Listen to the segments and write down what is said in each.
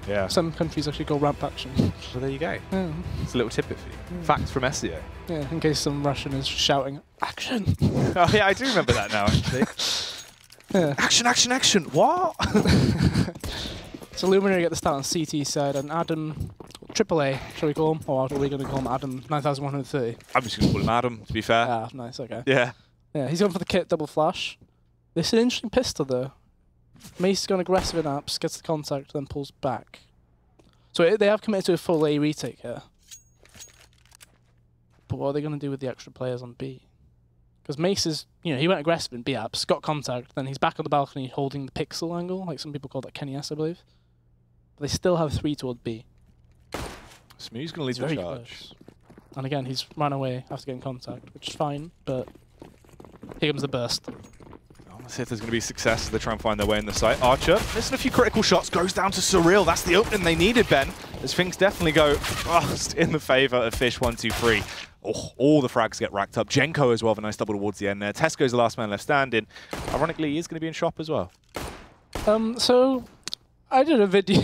Yeah. Some countries actually go ramp action. Well, there you go. Yeah. It's a little tidbit for you. Facts from SEO. Yeah, in case some Russian is shouting, action! Oh yeah, I do remember that now, actually. Yeah. Action, action, action! What? So Luminary get the start on CT side, and Adam, AAA, shall we call him? Or are we going to call him Adam 9130? I'm just going to call him Adam, to be fair. Ah, nice, okay. Yeah. Yeah, he's going for the kit double flash. This is an interesting pistol though. Mace is going aggressive in apps, gets the contact, then pulls back. So they have committed to a full A retake here. But what are they going to do with the extra players on B? Because Mace is, you know, he went aggressive in B apps, got contact, then he's back on the balcony holding the pixel angle, like some people call that Kenny S, I believe. But they still have 3 toward B. Smooth's going to lead the charge. Close. And again, he's run away after getting contact, which is fine, but here comes the burst. Let's see if there's going to be success as they try and find their way in the site. Archer, missing a few critical shots, goes down to Surreal. That's the opening they needed, Ben. As things definitely go fast in the favour of fish123. Oh, all the frags get racked up. Jenko as well, with a nice double towards the end there. Tesco's the last man left standing. Ironically, he is going to be in shop as well. So I did a video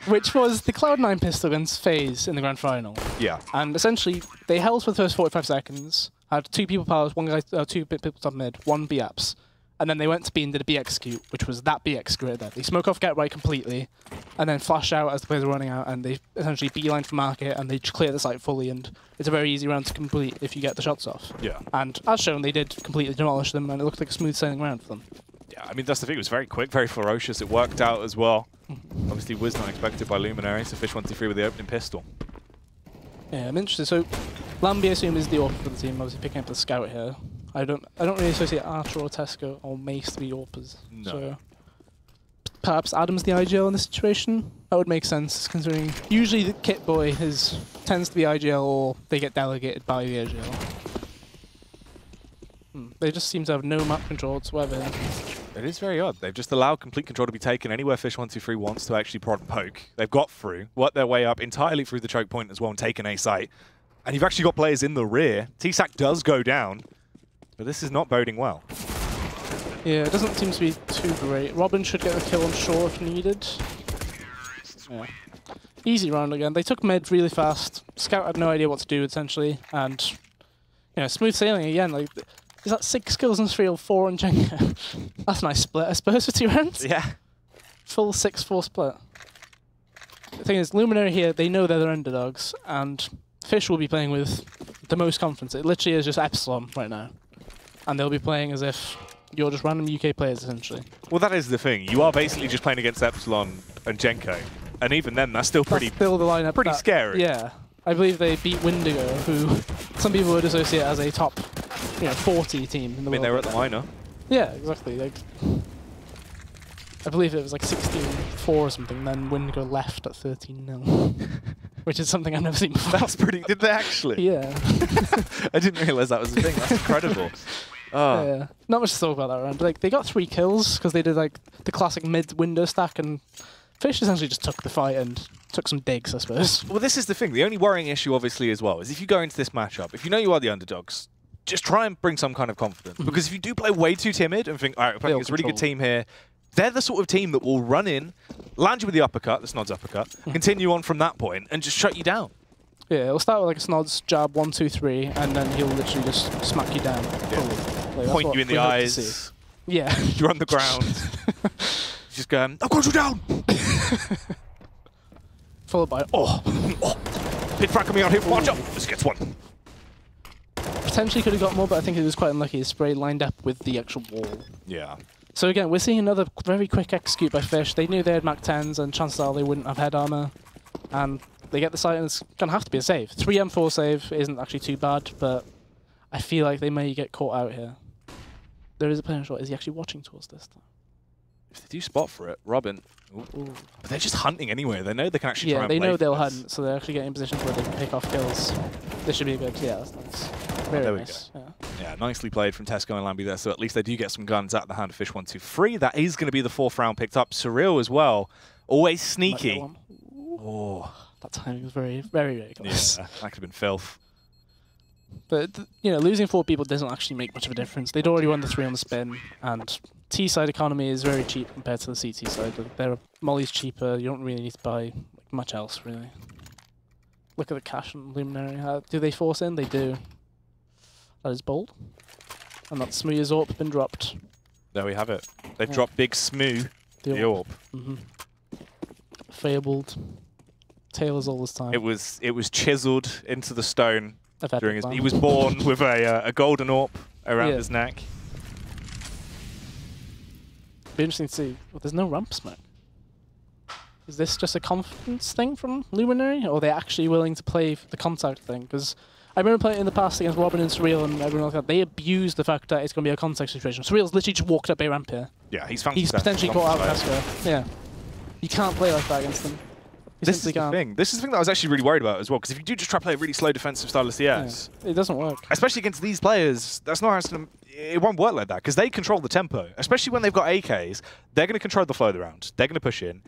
which was the Cloud9 pistol against FaZe in the grand final. Yeah. And essentially, they held for the first 45 seconds, had 2 people powers, 2 people top mid, 1 B apps. And then they went to B and did a B execute, which was that B execute right there. They smoke off get right completely, and then flash out as the players are running out, and they essentially beeline for market, and they clear the site fully, and it's a very easy round to complete if you get the shots off. Yeah. And as shown, they did completely demolish them, and it looked like a smooth sailing round for them. Yeah, I mean, that's the thing. It was very quick, very ferocious. It worked out as well. Obviously, was not expected by Luminary, so fish123 with the opening pistol. Yeah, I'm interested. So, Lambi, I assume, is the AWP for the team, obviously picking up the scout here. I don't really associate Archer or Tesco or Mace to be AWPers. No. So perhaps Adam's the IGL in this situation. That would make sense, considering usually the kit boy tends to be IGL or they get delegated by the IGL. They just seem to have no map control whatsoever. It is very odd. They've just allowed complete control to be taken anywhere fish123 wants to actually prod and poke. They've got through, worked their way up entirely through the choke point as well and taken A site. And you've actually got players in the rear. TSAC does go down, but this is not boding well. Yeah, it doesn't seem to be too great. Robin should get the kill on shore if needed. Yeah. Easy round again. They took mid really fast. Scout had no idea what to do essentially, and you know, smooth sailing again. Like, is that 6 kills on Sreal, 4 on Jenga? That's a nice split, I suppose, for 2 rounds. Yeah. Full 6-4 split. The thing is, Luminary here, they know they're the underdogs, and Fish will be playing with the most confidence. It literally is just Epsilon right now. And they'll be playing as if you're just random UK players, essentially. Well, that is the thing. You are basically just playing against Epsilon and Jenko. And even then, that's still pretty, the lineup pretty scary. Yeah. I believe they beat Windigo, who some people would associate as a top 40 team in the world. I mean, they were at the minor. Yeah, exactly. Like, I believe it was like 16-4 or something, then Windigo left at 13-0. Which is something I've never seen before. That's pretty... Did they actually? Yeah. I didn't realise that was the thing. That's incredible. Oh. Yeah. Not much to talk about that round. Like, they got 3 kills because they did like the classic mid-window stack, and Fish essentially just took the fight and took some digs, I suppose. Well, this is the thing. The only worrying issue, obviously, as well, is if you go into this matchup, if you know you are the underdogs, just try and bring some kind of confidence. Because if you do play way too timid and think, all right, we're playing this really good team here, they're the sort of team that will run in, land you with the uppercut, the Snods uppercut, continue on from that point, and just shut you down. Yeah, it'll start with like a Snods jab 1, 2, 3, and then he'll literally just smack you down. Yeah. Like, point you in the eyes. Yeah. You're on the ground. Just go, I've got you down! Followed by, oh, pit frack me on here, watch out! This gets one. Potentially could have got more, but I think it was quite unlucky. His spray lined up with the actual wall. Yeah. So again, we're seeing another very quick execute by Fish. They knew they had Mach 10s, and chances are they wouldn't have head armor. And they get the site, and it's going to have to be a save. 3M4 save isn't actually too bad, but I feel like they may get caught out here. There is a potential. Is he actually watching towards this time? If they do spot for it, Robin. Ooh. But they're just hunting anyway. They know they can actually try and play. Yeah, they know they'll this. hunt, so they're actually getting in positions where they can pick off kills. This should be a good. Yeah, that's nice. Very nice. Yeah, nicely played from Tesco and Lambi there. So at least they do get some guns out the hand of fish123. That is going to be the 4th round picked up. Surreal as well. Always sneaky. Oh, that timing was very, very, very close. Yeah, that could have been filth. But, you know, losing 4 people doesn't actually make much of a difference. They'd already won the 3 on the spin, and T-side economy is very cheap compared to the CT side. Their molly's cheaper. You don't really need to buy much else, really. Look at the cash on Luminary. Do they force in? They do. That is bold. And that Smooth's AWP been dropped. There we have it. They've dropped big Smooth, the AWP. Fabled. Tailors all this time. It was chiseled into the stone during his. Plan. He was born with a golden AWP around his neck. Be interesting to see. Well, there's no ramp smoke. Is this just a confidence thing from Luminary, or are they actually willing to play the contact thing? Because I remember playing in the past against Robin and Surreal and everyone like that. They abused the fact that it's going to be a contact situation. Surreal's literally just walked up a ramp here. Yeah, he's potentially caught out Casco. Yeah. You can't play like that against them. This is the thing. This is the thing that I was actually really worried about as well, because if you do just try to play a really slow defensive style of CS, it doesn't work. Especially against these players, that's not how it's going to... It won't work like that, because they control the tempo. Especially when they've got AKs, they're going to control the flow of the round. They're going to push in.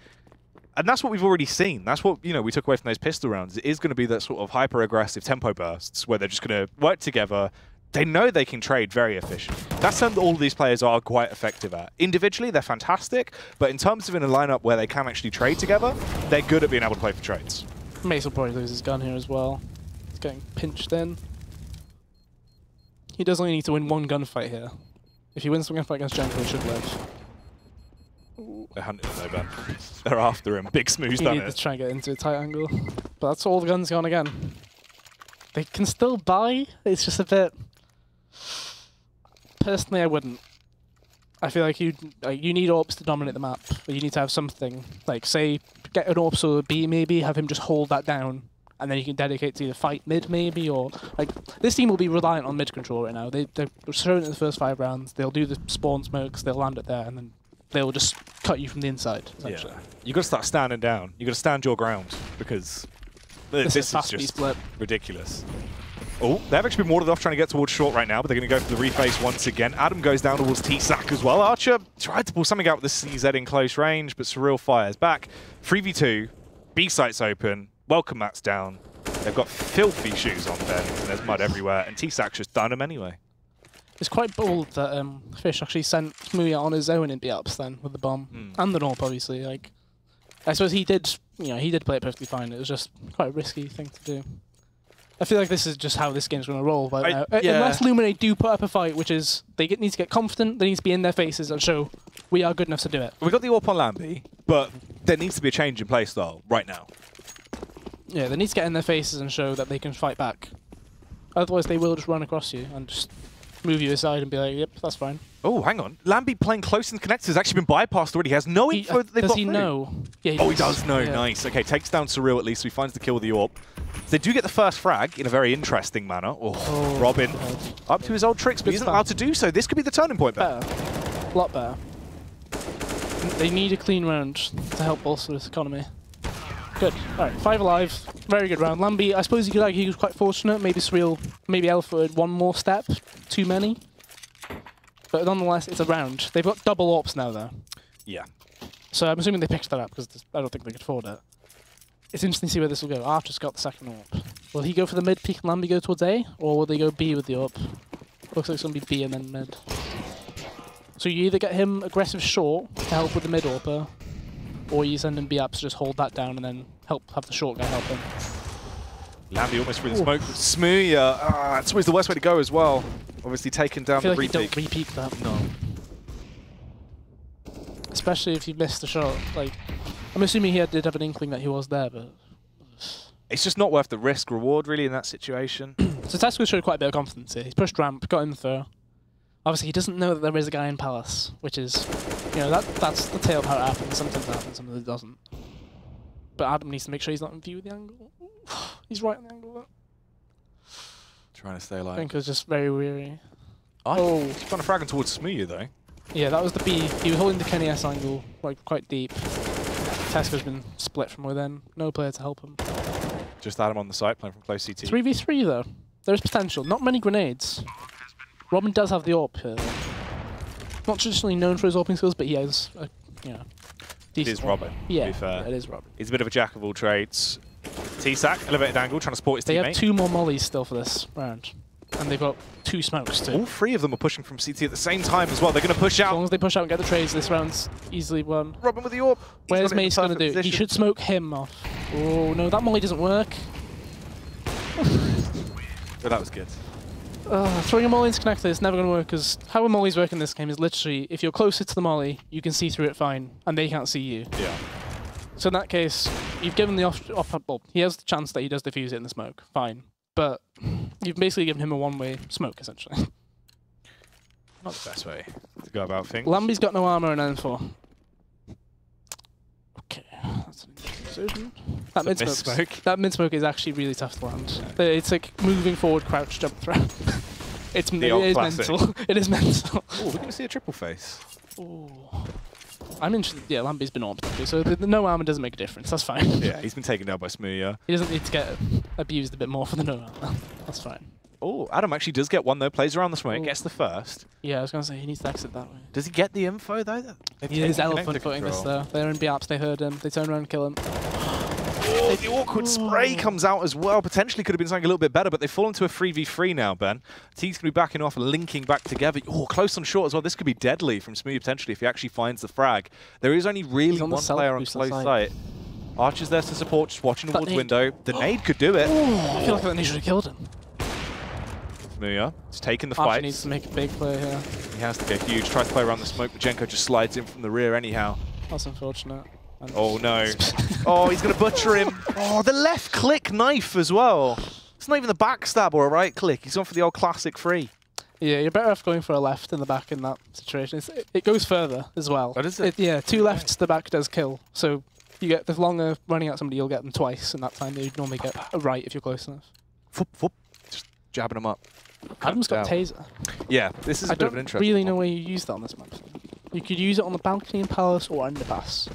And that's what we've already seen. That's what, you know, we took away from those pistol rounds. It is going to be that sort of hyper-aggressive tempo bursts where they're just going to work together. They know they can trade very efficient. That's something that all of these players are quite effective at. Individually, they're fantastic, but in terms of in a lineup where they can actually trade together, they're good at being able to play for trades. Mace will probably lose his gun here as well. He's getting pinched in. He does only need to win one gunfight here. If he wins one gunfight against Jungle, he should live. They're hunting him though, Ben. They're after him. Big Smooth's done it. You need to try and get into a tight angle. But that's all the guns gone again. They can still buy. It's just a bit... Personally, I wouldn't. I feel like you need AWPs to dominate the map. But you need to have something. Like, say, get an AWP or a B maybe, have him just hold that down. And then you can dedicate to either fight mid maybe, or... Like, this team will be reliant on mid control right now. They're showing it in the first 5 rounds. They'll do the spawn smokes, they'll land it there, and then they'll just cut you from the inside, essentially. Yeah. You've got to start standing down. You've got to stand your ground, because this is just split. Ridiculous. Oh, they've actually been warded off trying to get towards short right now, but they're going to go for the reface once again. Adam goes down towards T-Sack as well. Archer tried to pull something out with the CZ in close range, but Surreal fires back. 3v2, B site's open, welcome mats down. They've got filthy shoes on Ben, and there's mud everywhere, and T-Sack's just done him anyway. It's quite bold that Fish actually sent Smoothie out on his own in B-ups then, with the bomb. And the AWP, obviously. Like, I suppose he did, you know, he did play it perfectly fine. It was just quite a risky thing to do. I feel like this is just how this game's going to roll. But unless Luminary do put up a fight, which is they need to get confident, they need to be in their faces and show we are good enough to do it. We've got the AWP on Lambie, but there needs to be a change in play style right now. Yeah, they need to get in their faces and show that they can fight back. Otherwise, they will just run across you and just move you aside and be like, yep, that's fine. Oh, hang on. Lambie playing close in connectors has actually been bypassed already. He has no info that they've got Does he know? Yeah, he does know. Yeah. Nice. Okay, takes down Surreal at least. So he finds the kill with the AWP. They do get the first frag in a very interesting manner. Oh, Robin up to his old tricks, but he isn't allowed to do so. This could be the turning point. Better. A lot better. They need a clean round to help bolster this economy. Good. Alright, 5 alive. Very good round. Lambie, I suppose you could argue he was quite fortunate. Maybe Surreal, maybe Alpha had one more step. Too many. But nonetheless, it's a round. They've got double AWPs now, though. Yeah. So I'm assuming they picked that up, because I don't think they could afford it. It's interesting to see where this will go. Archer's got the second AWP. Will he go for the mid peak and Lambie go towards A? Or will they go B with the AWP? Looks like it's going to be B and then mid. So you either get him aggressive short to help with the mid AWPer, or you send him B-ups to just hold that down and then have the short guy help him. Lambie almost through the smoke. Smooth, that's always the worst way to go as well. Obviously taking down the re-peak. I feel like you don't re-peak that. No. Especially if you missed the shot. Like, I'm assuming he did have an inkling that he was there, but... It's just not worth the risk-reward, really, in that situation. So Tesco showed quite a bit of confidence here. He's pushed ramp, got in the throw. Obviously, he doesn't know that there is a guy in Palace, which is, you know, that's the tale of how it happens. Sometimes it happens, sometimes it doesn't. But Adam needs to make sure he's not in view of the angle. He's right in the angle. Trying to stay alive. I think it was just very weary. Oh, he's trying to frag him towards Smoothie, though. Yeah, that was the B. He was holding the Kenny S angle, like, quite deep. Tesco's been split from within. No player to help him. Just Adam on the site, playing from close CT. 3v3, though. There's potential. Not many grenades. Robin does have the AWP here. Not traditionally known for his AWPing skills, but he has, you know, decent. It is Robin, yeah, to be fair. Yeah, it is Robin. He's a bit of a jack of all trades. T-Sack, elevated angle, trying to support his teammate. They have 2 more mollies still for this round. and they've got 2 smokes too. All 3 of them are pushing from CT at the same time as well. They're going to push out. As long as they push out and get the trades, this round's easily won. Robin with the AWP. Where's Mace going to do? Position. He should smoke him off. Oh no, that molly doesn't work. But that was good. Throwing a molly into connector is never going to work, because how a mollies work in this game is literally, if you're closer to the molly, you can see through it fine, and they can't see you. Yeah. So in that case, you've given the well, he has the chance that he does defuse it in the smoke, fine. But you've basically given him a one-way smoke, essentially. Not the best way to go about things. Lamby's got no armor and N4. Okay, that's an interesting decision. That mid smoke is actually really tough to land. It's like moving forward, crouch, jump, throw. It is mental. It is mental. Oh, we're going to see a triple face. Ooh. I'm interested. Yeah, Lamby's been orped, so the no armor doesn't make a difference. That's fine. Yeah, he's been taken down by Smooya. He doesn't need to get abused a bit more for the no armor. That's fine. Oh, Adam actually does get one though. Plays around the smoke, gets the first. Yeah, I was going to say he needs to exit that way. Does he get the info though? He is elephant footing this though. They're in B-apps, they heard him. They turn around and kill him. Oh, the awkward spray comes out as well. Potentially could have been something a little bit better, but they fall into a 3v3 now, Ben. T's going to be backing off and linking back together. Oh, close on short as well. This could be deadly from Smoothie potentially if he actually finds the frag. There is only really one player on close sight. Archer's there to support, just watching towards window. The nade could do it. I feel like that nade should have killed him. Smooya is taking the fight. Archer needs to make a big play here. He has to get huge. Tries to play around the smoke, but Jenko just slides in from the rear anyhow. That's unfortunate. Oh no. Oh, he's going to butcher him. Oh, the left click knife as well. It's not even the backstab or a right click. He's gone for the old classic free. Yeah, you're better off going for a left in the back in that situation. It goes further as well. What is it? Yeah, 2 lefts, the back does kill. So you get the longer running at somebody, you'll get them twice, and that time you'd normally get a right if you're close enough. Just jabbing him up. Adam's got taser. Yeah, this is a bit of an interesting I don't really know where you use that on this map. You could use it on the balcony in Palace or underpass.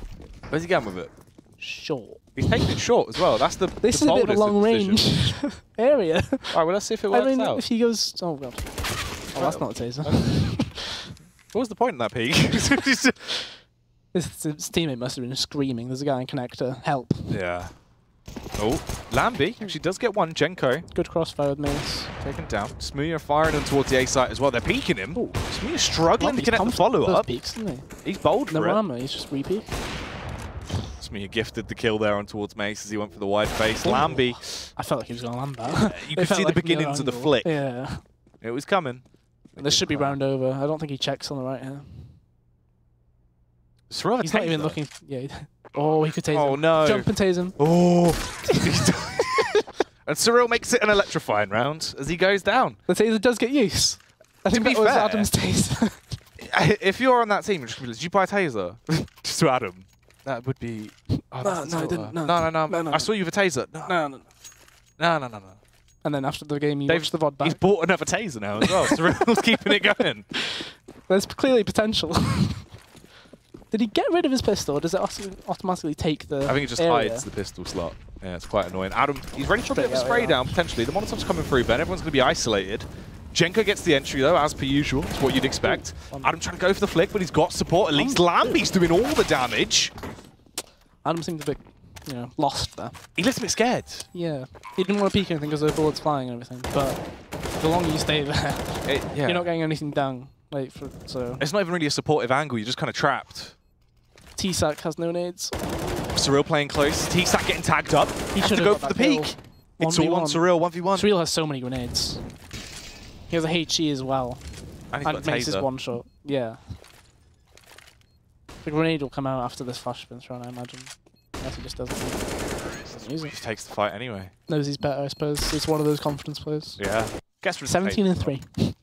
Where's he going with it? Short. He's taking it short as well. That's This is a bit of a long range area. Alright, well let's see if it works out. If he goes... Oh god. Oh, that's not a taser. What was the point in that peak? His teammate must have been screaming. There's a guy in connector. Help. Yeah. Oh, Lamby actually does get one. Jenko. Good crossfire with Mace. Taken down. Smooya firing him towards the A site as well. They're peeking him. Smooya struggling to connect the follow-up. Peaks, isn't he? He's bold for it. No armor, he's just re-peek. Smooya gifted the kill there on towards Mace as he went for the wide face. Lamby. I felt like he was going to land that. You could see the beginnings of the flick. Yeah. It was coming. This should be round over. I don't think he checks on the right here. He's not even looking. Yeah. Oh, he could tase him. Oh no. Jump and tase him. Oh. And Cyril makes it an electrifying round as he goes down. The taser does get use. I think that was Adam's taser. If you're on that team, did you buy a taser? Just to Adam. That would be... Oh, no, I didn't. No, I saw you with a taser. No. And then after the game, you watched the VOD back. He's bought another taser now as well. Cyril's keeping it going. There's clearly potential. Did he get rid of his pistol, or does it automatically take the I think it just hides the pistol slot. Yeah, it's quite annoying. Adam, he's ready for a bit of a spray down, potentially. The Molotov's coming through, Ben. Everyone's going to be isolated. Jenko gets the entry, though, as per usual. It's what you'd expect. Adam trying to go for the flick, but he's got support. At least Lamby's doing all the damage. Adam seems a bit, lost there. He looks a bit scared. Yeah. He didn't want to peek anything because the bullets flying and everything, but the longer you stay there, you're not getting anything down. So it's not even really a supportive angle. You're just kind of trapped. T-Sack has no nades. Cyril playing close. T-Sack getting tagged up. He should go for the peek. It's all on Cyril, 1v1. Cyril has so many grenades. He has a HE as well. And makes his one shot. Yeah. The grenade will come out after this flash spins run, I imagine. Unless he just doesn't use it. He takes the fight anyway. Knows he's better, I suppose. He's one of those confidence players. Yeah. Guess 17-3.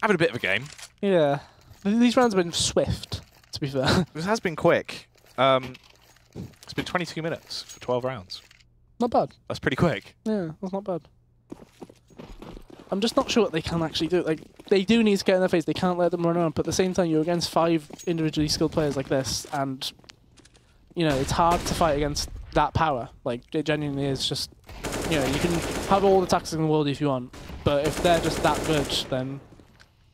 Having a bit of a game. Yeah. These rounds have been swift, to be fair. This has been quick. It's been 22 minutes for 12 rounds. Not bad. That's pretty quick. Yeah, that's not bad. I'm just not sure what they can actually do. Like, they do need to get in their face. They can't let them run around. But at the same time, you're against 5 individually skilled players like this, and it's hard to fight against that power. Like, it genuinely is just, you can have all the tactics in the world if you want, but if they're just that good, then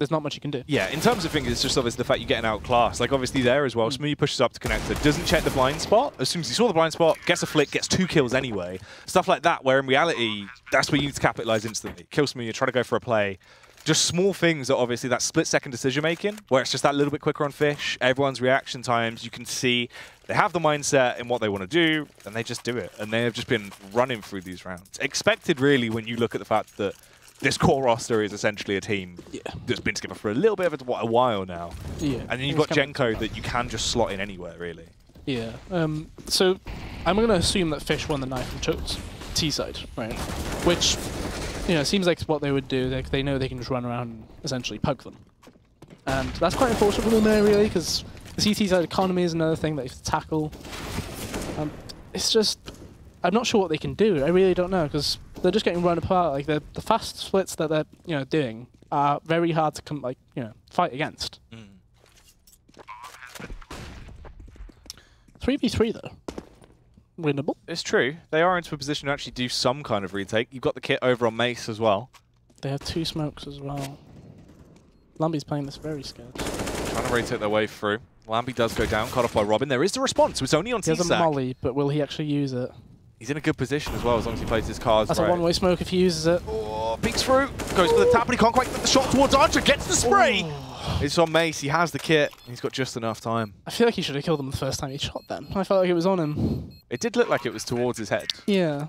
there's not much you can do. Yeah, in terms of things, it's just obviously the fact you're getting outclassed. Like, obviously there as well, Smoothie pushes up to connector, doesn't check the blind spot. As soon as he saw the blind spot, gets a flick, gets 2 kills anyway. Stuff like that, where in reality, that's where you need to capitalize instantly. Kill Smoothie, try to go for a play. Just small things that obviously that split-second decision-making, where it's just that little bit quicker on Fish, everyone's reaction times, you can see they have the mindset in what they want to do, and they just do it. And they have just been running through these rounds. Expected, really, when you look at the fact that this core roster is essentially a team that's been together for a little bit of a while now. Yeah. And then you've got Genko that you can just slot in anywhere, really. Yeah. So I'm going to assume that Fish won the knife and took T-side, right? Which, you know, seems like what they would do. They know they can just run around and essentially poke them. And that's quite important for Luminary, really, because the CT-side economy is another thing that you have to tackle. It's just, I'm not sure what they can do. I really don't know, because they're just getting run apart. Like the fast splits that they're doing are very hard to fight against. 3v3 though, winnable. It's true. They are into a position to actually do some kind of retake. You've got the kit over on Mace as well. They have 2 smokes as well. Lamby's playing this very scared. Trying to rotate their way through. Lamby does go down, cut off by Robin. There is the response, so it's only on T-Sack. He has a molly, but will he actually use it? He's in a good position as well, as long as he plays his cards That's right. a one-way smoke if he uses it. Oh, peeks through, goes for the tap, but he can't quite get the shot towards Archer, gets the spray! Oh. It's on Mace, he has the kit, he's got just enough time. I feel like he should have killed him the first time he shot then. I felt like it was on him. It did look like it was towards his head. Yeah.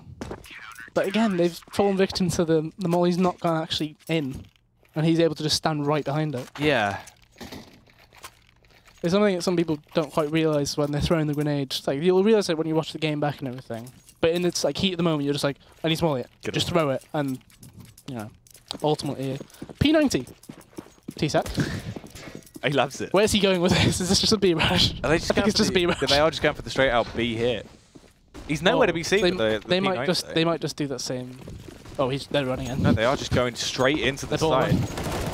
But again, they've fallen victim to the molly's not gone actually in. And he's able to just stand right behind it. Yeah. It's something that some people don't quite realise when they're throwing the grenade. Like, you'll realise it when you watch the game back and everything. But in its like heat of the moment, you're just like, I need to molly it. Just throw it. And, you know, ultimately, P90. T-Sack. He loves it. Where's he going with this? Is this just a B rush? I think it's just a B rush. They are just going for the straight out B hit. He's nowhere to be seen. They might just do that same. Oh, they're running in. No, they are just going straight into the side.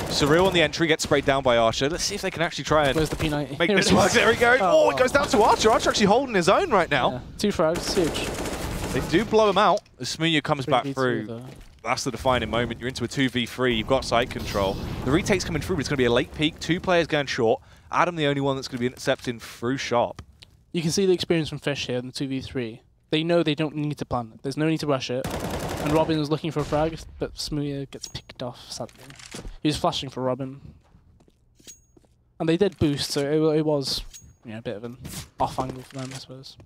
Surreal on the entry, gets sprayed down by Archer. Let's see if they can actually try and Where's the P90? make this work. There we go. Oh, it goes down to Archer. Archer actually holding his own right now. Yeah. 2 frags, huge. They do blow him out. As Smoothie comes back through, that's the defining moment. You're into a 2v3. You've got side control. The retake's coming through, but it's going to be a late peak. 2 players going short. Adam, the only one that's going to be intercepting through sharp. You can see the experience from Fish here in the 2v3. They know they don't need to plan it. There's no need to rush it. And Robin was looking for a frag, but Smoothie gets picked off, sadly. He was flashing for Robin. And they did boost, so it was a bit of an off angle for them, I suppose.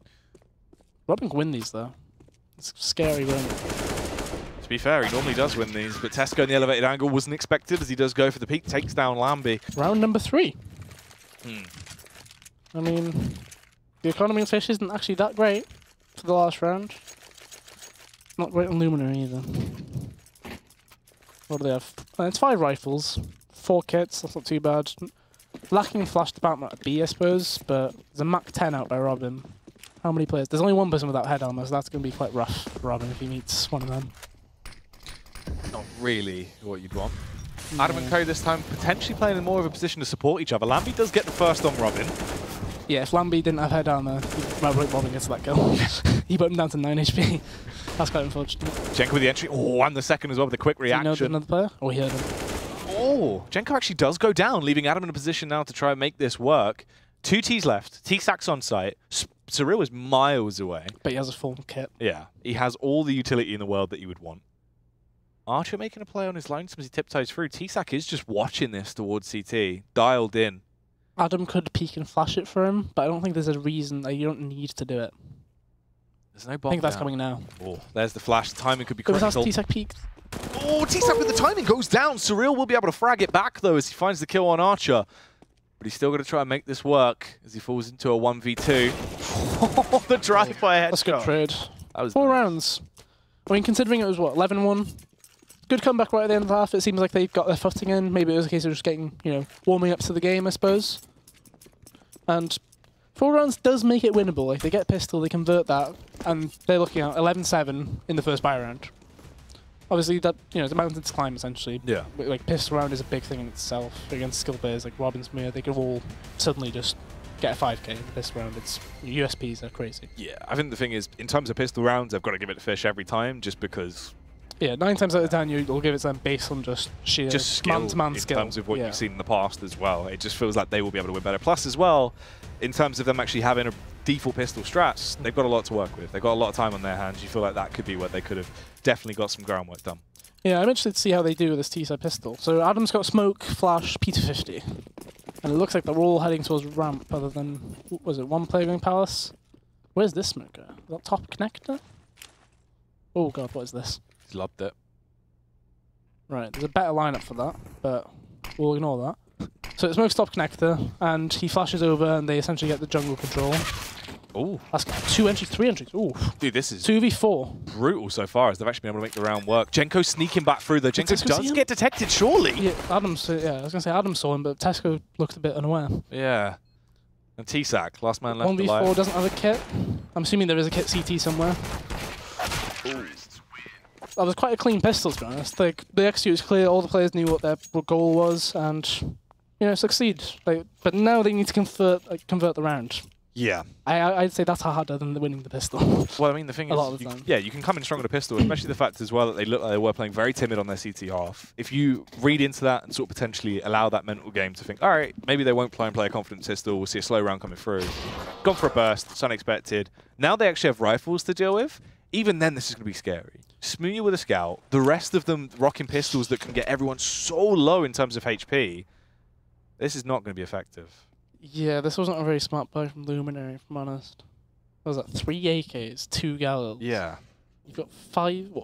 Robin can win these, though. It's scary win. To be fair, he normally does win these, but Tesco in the elevated angle wasn't expected as he does go for the peak, takes down Lamby. Round number 3. I mean, the economy on Fish isn't actually that great for the last round. Not great on Luminary either. What do they have? It's 5 rifles, 4 kits, that's not too bad. Lacking flash department at B, I suppose, but there's a Mach 10 out by Robin. How many players? There's only 1 person without head armor, so that's going to be quite rough for Robin if he meets one of them. Not really what you'd want. Adam and Co this time potentially playing in more of a position to support each other. Lamby does get the first on Robin. Yeah, if Lamby didn't have head armor, Robin gets that kill. He put him down to 9 HP. That's quite unfortunate. Genko with the entry. Oh, and the second as well with the quick reaction. Did he know another player? Or he heard him? Oh, Genko actually does go down, leaving Adam in a position now to try and make this work. 2 Ts left. T-Sack's on site. Surreal is miles away. But he has a full kit. Yeah, he has all the utility in the world that you would want. Archer making a play on his lonesome as he tiptoes through. T-Sack is just watching this towards CT, dialed in. Adam could peek and flash it for him, but I don't think there's a reason that you don't need to do it. There's no bomb. I think that's coming now. Oh, there's the flash. The timing could be critical. T-Sack peeked. Oh, T-Sack with the timing goes down. Surreal will be able to frag it back, though, as he finds the kill on Archer. But he's still going to try and make this work as he falls into a 1v2. The drive-by headshot. That's a good trade. That was 4 rounds. I mean, considering it was, what, 11-1? Good comeback right at the end of the half. It seems like they've got their footing in. Maybe it was a case of just getting, warming up to the game, I suppose. And 4 rounds does make it winnable. Like, they get pistol, they convert that, and they're looking at 11-7 in the first buy round. Obviously, that it's a mountain to climb, essentially. Yeah. But, like, pistol round is a big thing in itself. Against skill players like Robin Smith, they could all suddenly just get a 5k in this round. Its USPs are crazy. Yeah, I think the thing is, in terms of pistol rounds, I've got to give it to Fish every time, just because Yeah, 9 times out of 10 you'll give it to them based on just sheer man-to-man skill. In terms of what you've seen in the past as well. It just feels like they will be able to win better. Plus as well, in terms of them actually having a default pistol strats, they've got a lot to work with. They've got a lot of time on their hands. You feel like that could be where they could have definitely got some groundwork done. Yeah, I'm interested to see how they do with this T-side pistol. So Adam's got smoke, flash, P250. And it looks like they're all heading towards ramp other than, was it one player going palace? Where's this smoker? Is that top connector? Oh god, what is this? He's lobbed it. Right, there's a better lineup for that, but we'll ignore that. So it smokes top connector, and he flashes over and they essentially get the jungle control. Ooh. That's 2 entries, 3 entries. Ooh. Dude, this is 2v4. brutal so far as they've actually been able to make the round work. Jenko sneaking back through though. Jenko does get detected, surely. Yeah, I was going to say Adam saw him, but Tesco looked a bit unaware. Yeah. And T-Sack, last man left 1v4 alive. doesn't have a kit. I'm assuming there is a kit CT somewhere. Ooh. That was quite a clean pistol, to be honest. Like, the execute was clear, all the players knew what their goal was, and, you know, succeed. Like, but now they need to convert the round. Yeah. I'd say that's harder than winning the pistol. Well, I mean, the thing is, you can come in strong with a pistol, especially the fact as well that they look like they were playing very timid on their CT half. If you read into that and sort of potentially allow that mental game to think, all right, maybe they won't play a confident pistol, we'll see a slow round coming through. Gone for a burst, it's unexpected. Now they actually have rifles to deal with. Even then, this is going to be scary. Smooth you with a scout, the rest of them rocking pistols that can get everyone so low in terms of HP. This is not going to be effective. Yeah, this wasn't a very smart play from Luminary, if I'm honest. What was that? 3 AKs, 2 Galils. Yeah. You've got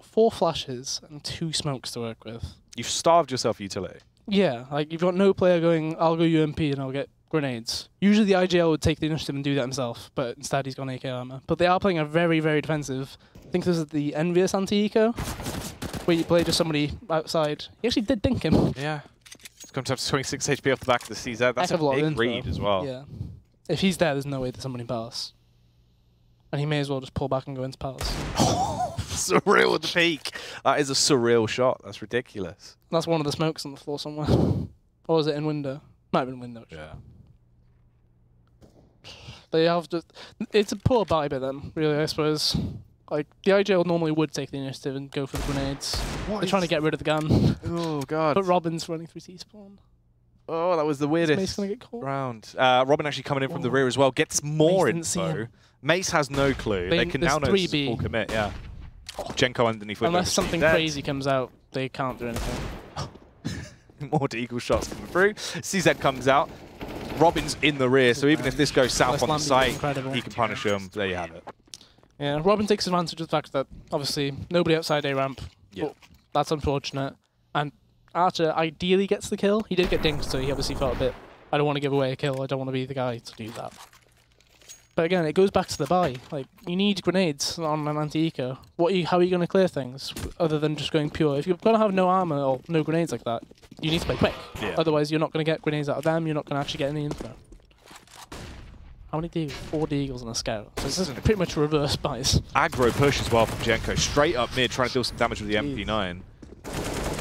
4 flashes and 2 smokes to work with. You've starved yourself utility. Yeah, like you've got no player going, I'll go UMP and I'll get grenades. Usually the IGL would take the initiative and do that himself, but instead he's gone AK armor. But they are playing a very, very defensive. I think this is the Envious anti-eco, where you play just somebody outside. He actually did dink him. Yeah. Comes up to 26 HP off the back of the CZ. That's a big read as well. Yeah. If he's there, there's no way there's somebody in Palace. And he may as well just pull back and go into Palace. Surreal with the peak. That is a surreal shot. That's ridiculous. That's one of the smokes on the floor somewhere. Or was it in window? Might have been window. Yeah. They have just... It's a poor buy by them, really, I suppose. Like, the IGL normally would take the initiative and go for the grenades. They're trying to get rid of the gun. Oh, God. But Robin's running through T-spawn. Oh, that was the weirdest Mace gonna get caught? round. Robin actually coming in from the rear as well. Gets more info. Mace has no clue. They can now know it's full commit, yeah. Oh, Jenko underneath. Unless something crazy comes out, they can't do anything. More deagle shots coming through. CZ comes out. Robin's in the rear, so even if this goes south on the site, he can punish him. There you have it. Yeah, Robin takes advantage of the fact that, obviously, nobody outside A ramp. Yeah. That's unfortunate. And Archer ideally gets the kill. He did get dinked, so he obviously felt a bit, I don't want to give away a kill, I don't want to be the guy to do that. But again, it goes back to the buy. Like, you need grenades on an anti-eco. How are you going to clear things, other than just going pure? If you're going to have no armor or no grenades like that, you need to play quick. Yeah. Otherwise, you're not going to get grenades out of them, you're not going to actually get any info. How many deagles? 4 deagles and a scout. So this is pretty much reverse buys. Aggro push as well from Jenko. Straight up mid, trying to deal some damage with the MP9.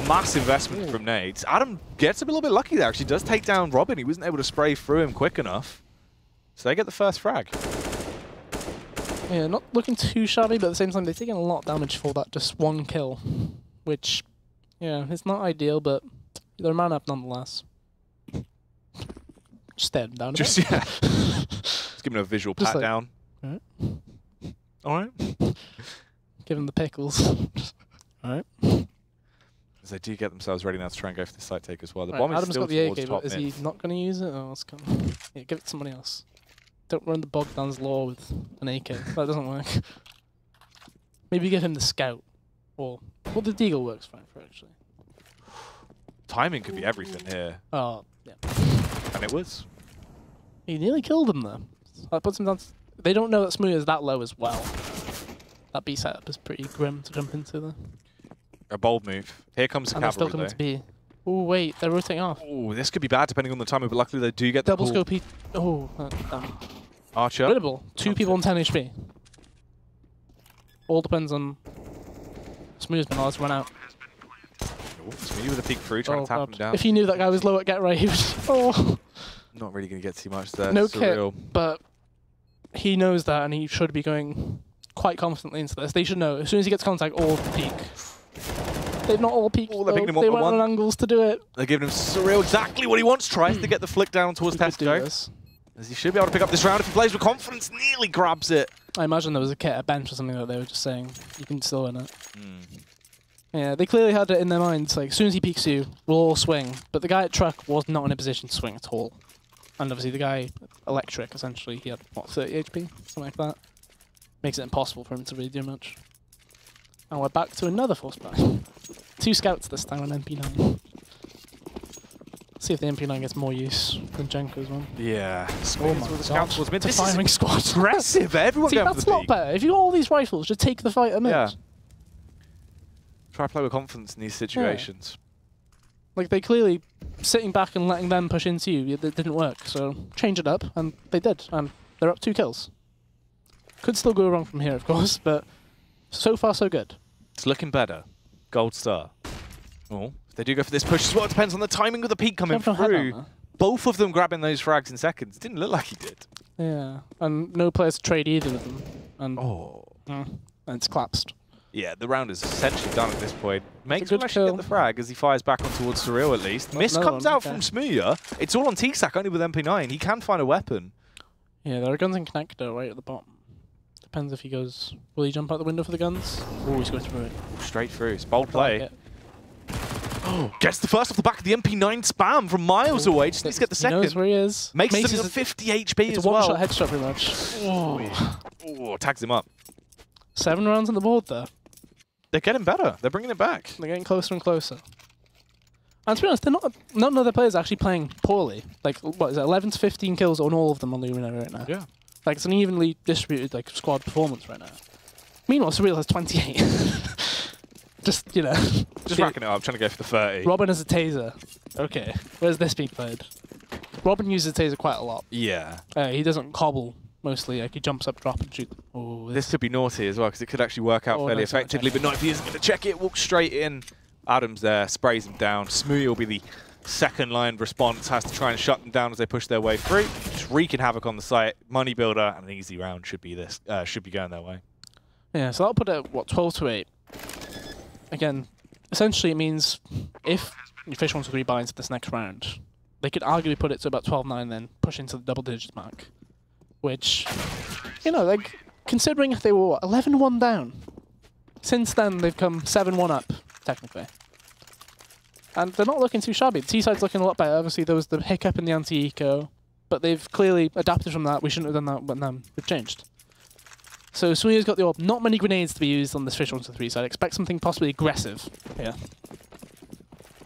Massive investment from nades. Adam gets a little bit lucky there. Actually does take down Robin. He wasn't able to spray through him quick enough. So they get the first frag. Yeah, not looking too shabby, but at the same time, they're taking a lot of damage for that just 1 kill. Which, yeah, it's not ideal, but they're man up nonetheless. Just stare them down a bit. Yeah. Just give him a visual pat like, down. Alright. Give him the pickles. Alright. As they do get themselves ready now to try and go for the site take as well. The right, bomb is Adam's still got the towards AK, top but is mid. he not going to use it? Oh, it's coming. Yeah, give it to somebody else. Don't run the Bogdan's law with an AK. That doesn't work. Maybe give him the scout. Or, well, the deagle works fine for actually. Timing could be everything here. Oh, yeah. And it was. He nearly killed him though. That puts him down. They don't know that Smooth is that low as well. That B setup is pretty grim to jump into though. A bold move. Here comes the and they're still cavalry coming to B. Oh wait, they're rotating off. Oh, this could be bad depending on the timing, but luckily they do get the double pull. scope. Oh, damn. Archer. Winnable. 2 people on 10 HP. All depends on Smooth's been allowed to run out. Oh, Smooth with a peek through, trying to tap him down. If he knew that guy was low at get right, he was. Oh. Not really going to get too much there. No Surreal. kit, but he knows that, and he should be going quite confidently into this. They should know as soon as he gets contact or peek. They've not all peeked. Oh, they're picking him up they at went one. on angles to do it. They're giving him Surreal exactly what he wants. Tries to get the flick down towards Tesco. As he should be able to pick up this round if he plays with confidence. Nearly grabs it. I imagine there was a kit at bench or something that they were just saying, you can still win it. Yeah, they clearly had it in their minds, like, as soon as he peeks you, we'll all swing. But the guy at Truck was not in a position to swing at all. And obviously the guy, Electric, essentially, he had, what, 30 HP? Something like that. Makes it impossible for him to really do much. And we're back to another force buy. 2 scouts this time on MP9. See if the MP9 gets more use than Jenko's one. Yeah. Oh my god. It's a firing squad. Aggressive. Everyone going for the that's a lot better. If you got all these rifles, just take the fight at mid. Yeah. Try to play with confidence in these situations. Yeah. Like, they clearly, sitting back and letting them push into you, it didn't work. So, change it up, and they did. And they're up 2 kills. Could still go wrong from here, of course, but so far so good. It's looking better. Gold star. Oh, if they do go for this push as well, it depends on the timing of the peak coming through. Both of them grabbing those frags in seconds. Didn't look like he did. Yeah, and no players to trade either of them. And, and it's collapsed. Yeah, the round is essentially done at this point. Makes him actually get the frag as he fires back on towards Surreal at least. Miss comes out from Smooya. It's all on T-Sack, only with MP9. He can find a weapon. Yeah, there are guns in connector right at the bottom. Depends if he goes... Will he jump out the window for the guns? Oh, he's going through it. Straight through. It's bold play. Oh, gets the first off the back of the MP9 spam from miles away. Just needs to get the second. He knows where he is. Makes him 50 HP as well. It's a one-shot headshot pretty much. Oh, tags him up. 7 rounds on the board there. They're getting better. They're bringing it back. They're getting closer and closer. And to be honest, none of their players are actually playing poorly. Like, what is it, 11 to 15 kills on all of them on Luminary right now. Yeah. Like, it's an evenly distributed, like, squad performance right now. Meanwhile, Surreal has 28. Just, you know. Just racking it up, trying to go for the 30. Robin has a taser. Okay. Where's this being played? Robin uses the taser quite a lot. Yeah. He doesn't cobble, mostly. Like, he jumps up, drop, and shoot. Oh, this could be naughty as well, because it could actually work out fairly effectively. But not if he isn't going to check it. Walks straight in. Adams there, sprays him down. Smoothie will be the second line response, has to try and shut them down as they push their way through. Just wreaking havoc on the site. Money builder and an easy round should be going their way. Yeah, so that'll put it at, what, 12 to 8. Again, essentially it means if fish123 buy into this next round, they could arguably put it to about 12-9 then push into the double digit mark. Which, you know, like, considering if they were 11-1 down, since then they've come 7-1 up, technically. And they're not looking too shabby. The T-side's looking a lot better. Obviously, there was the hiccup in the anti-eco, but they've clearly adapted from that. We shouldn't have done that, but now we've changed. So Suya's got the AWP. Not many grenades to be used on this fish123 side. Expect something possibly aggressive here.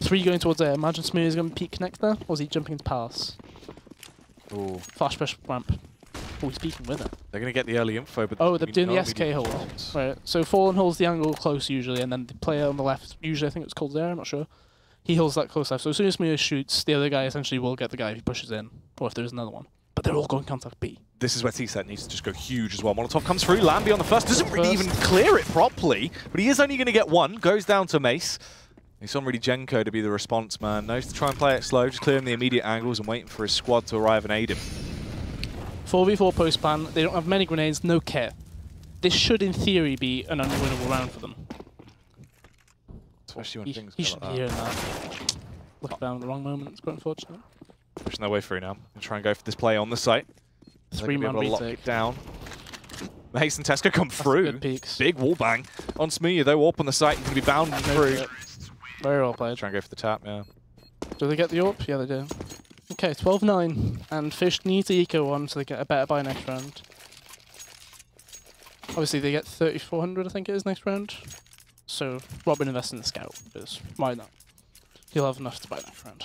3 going towards there. Imagine Suya's going to peek connect there, or is he jumping to pass? Ooh. Flash push ramp. Oh, he's peeking with it. They're going to get the early info, but they're doing the SK hold. Right. So Fallen holds the angle close usually, and then the player on the left, usually I think it's called there, I'm not sure. He holds that close left. So as soon as Muya shoots, the other guy essentially will get the guy if he pushes in, or if there's another one. But they're all going contact B. This is where T-Set needs to just go huge as well. Molotov comes through, Lambie on the first, doesn't really even clear it properly, but he is only going to get one, goes down to Mace. He's on really Jenko to be the response man. Knows to try and play it slow, just clearing the immediate angles and waiting for his squad to arrive and aid him. 4v4 post plan, they don't have many grenades, no kit. This should in theory be an unwinnable round for them. Especially when things he should be hearing that. Look down at the wrong moment, it's quite unfortunate. Pushing their way through now. They'll try and go for this play on the site. 3-man retake. Lock it down. Mace and Tesco come through. Good peaks. Big wall bang on Smooya though. AWP on the site, he's going to be bound through. Very well played. Try and go for the tap, yeah. Do they get the AWP? Yeah, they do. Okay, 12-9. And Fish needs the eco one so they get a better buy next round. Obviously they get 3,400 I think it is next round. So Robin invests in the scout, because why not? He'll have enough to buy next round.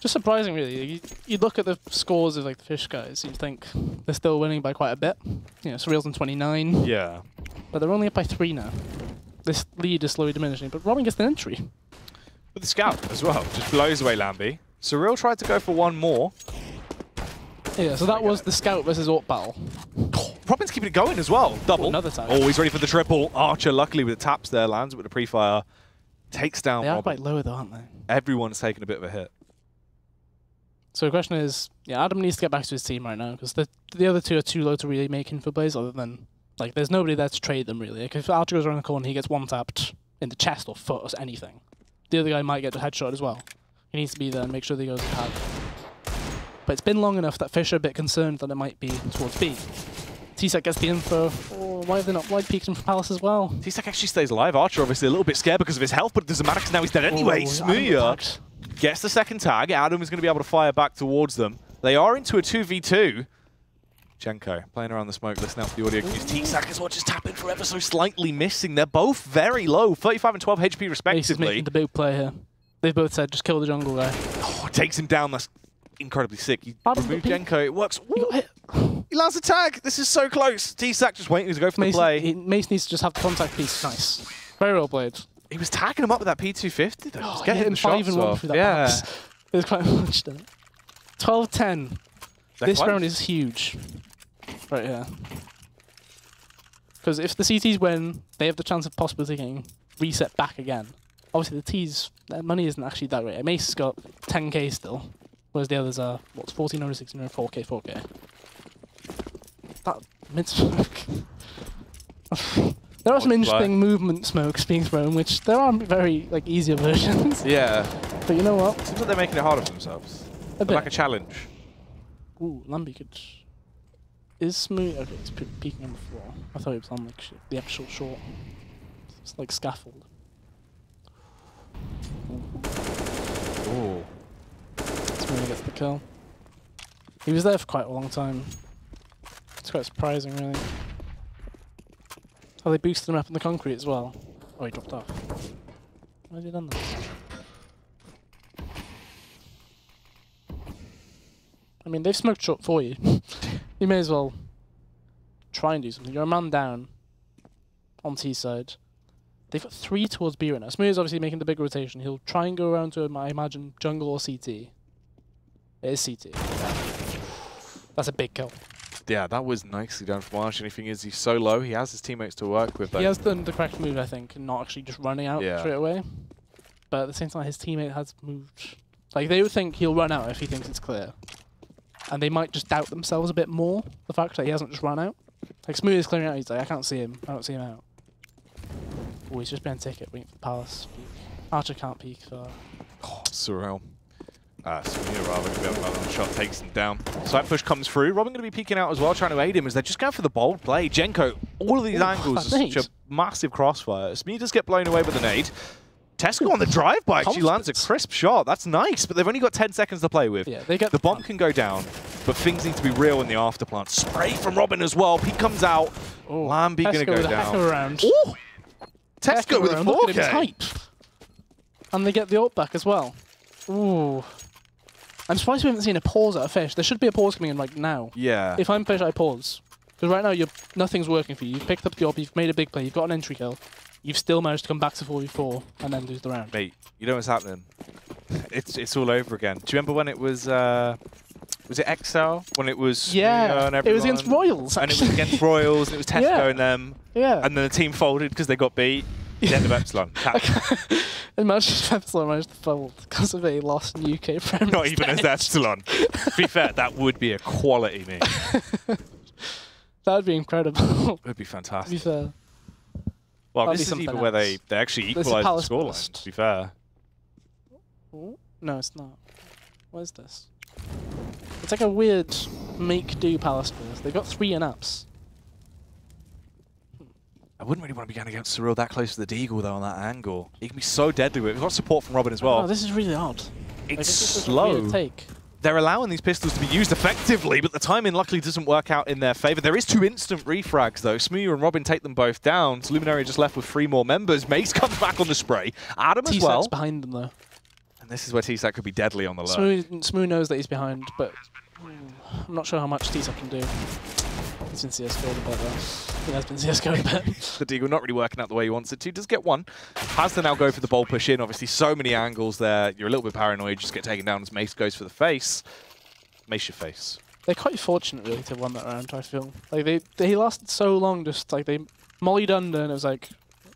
Just surprising really. You look at the scores of like the Fish guys, you'd think they're still winning by quite a bit. You know, Surreal's on 29. Yeah. But they're only up by 3 now. This lead is slowly diminishing, but Robin gets an entry. With the scout as well, just blows away Lambie. Surreal tried to go for one more. Yeah, so that was the scout versus AWP battle. Oh, Robin's keeping it going as well. Double. Another time. Oh, he's ready for the triple. Archer, luckily with the taps there, lands with the pre-fire. Takes down Robin. They are quite low though, aren't they? Everyone's taking a bit of a hit. So the question is, yeah, Adam needs to get back to his team right now, because the other two are too low to really make info plays, other than, like, there's nobody there to trade them really. Like, if Archer goes around the corner, he gets one tapped, in the chest or foot or anything. The other guy might get a headshot as well. He needs to be there and make sure that he goes to tag. But it's been long enough that Fish are a bit concerned that it might be towards B. T-Sec gets the info. Oh, why have they not wide peeked him from Palace as well? T-Sec actually stays alive. Archer obviously a little bit scared because of his health, but it doesn't matter because now he's dead anyway. Smooya gets the second tag. Adam is going to be able to fire back towards them. They are into a 2v2. Jenko playing around the smoke, listening out to the audio cues. T-Sec as well, just tapping for ever so slightly missing. They're both very low, 35 and 12 HP respectively. Ace is making the big play here. They've both said, just kill the jungle guy. Oh, takes him down. That's incredibly sick. He Adam's removed Jenko. It works. He lands a tag. This is so close. T-Sec just waiting to go for the play. Mace needs to just have the contact piece. Nice. Very well played. He was tagging him up with that P250 though. Oh, getting him 5-1 through that box. There's quite much there. 12-10. This round is huge. Right here. Because if the CTs win, they have the chance of possibly getting reset back again. Obviously the T's, their money isn't actually that great. Mace has got 10k still, whereas the others are, what's 1400, 1600, 4k, 4k. That mid-smoke. There are some interesting movement smokes being thrown, which there are very easier versions. Yeah. But you know what? Seems like they're making it harder for themselves. A bit. Like a challenge. Ooh, Lambi could... Is Smooth... Okay, he's peeking on the floor. I thought he was on the actual short. It's like scaffold. Ooh. Smooth gets the kill. He was there for quite a long time. It's quite surprising, really. Oh, they boosted him up in the concrete as well. Oh, he dropped off. Why has he done that? I mean, they've smoked short for you. You may as well try and do something. You're a man down on T side. They've got 3 towards B right now. Smooth is obviously making the big rotation. He'll try and go around to, I imagine, jungle or CT. It is CT. That's a big kill. Yeah, that was nicely done from Arch. Anything is, he's so low, he has his teammates to work with. He has done the correct move, I think, and not actually just running out straight away. But at the same time, his teammate has moved. Like, they would think he'll run out if he thinks it's clear. And they might just doubt themselves a bit more, the fact that he hasn't just run out. Like, Smooth is clearing out, he's like, I can't see him. I don't see him out. Oh, he's just been ticket, waiting for Palace. Archer can't peek for... Oh, Surreal. Smooth rather going to be able to land on the shot, takes him down. Side push comes through. Robin going to be peeking out as well, trying to aid him as they're just going for the bold play. Jenko, all of these angles are such a massive crossfire. Smooth does get blown away with a nade. Tesco on the drive-by actually lands a crisp shot. That's nice, but they've only got 10 seconds to play with. Yeah, they get the bomb can go down, but things need to be real in the afterplant. Spray from Robin as well. Peek comes out. Lambi going to go down. Around. Ooh! Tesco with a 4K. And they get the ult back as well. Ooh. I'm surprised we haven't seen a pause at a Fish. There should be a pause coming in right now. Yeah. If I'm Fish, I pause. Because right now, nothing's working for you. You've picked up the AWP, you've made a big play, you've got an entry kill. You've still managed to come back to 4v4 and then lose the round. Mate, you know what's happening? It's all over again. Do you remember when it was it Excel? When it was... Yeah, it was against Royals, actually. And it was against Royals, and it was Tesco and them. Yeah. And then the team folded because they got beat. The end of Epsilon. Imagine if Epsilon managed to fold because of a lost UK Prem. Not even as Epsilon. To be fair, that would be a quality move. That would be incredible. It would be fantastic. To be fair. Well, this is even where they actually equalise the scoreline, to be fair. Ooh. No, it's not. What is this? It's like a weird make-do Palace burst. They've got 3 in-apps. I wouldn't really want to be going against Surreal that close to the Deagle, though, on that angle. He can be so deadly with it. We've got support from Robin as well. Oh, this is really odd. It's slow. They're allowing these pistols to be used effectively, but the timing luckily doesn't work out in their favour. There is 2 instant refrags, though. Smooth and Robin take them both down. So Luminary just left with 3 more members. Mace comes back on the spray. Adam as well. T-Sec's behind them, though. And this is where T-Sec could be deadly on the low. Smooth knows that he's behind, but I'm not sure how much T-Sec can do. He's been CSGO'd a bit, though. He has been CSGO'd a bit. The Deagle not really working out the way he wants it to. Does get 1. Has to now go for the bold push in. Obviously, so many angles there. You're a little bit paranoid. Just get taken down as Mace goes for the face. Mace your face. They're quite fortunate, really, to have won that round, I feel. Like, they lasted so long, just, like, they mollied under, and it was like,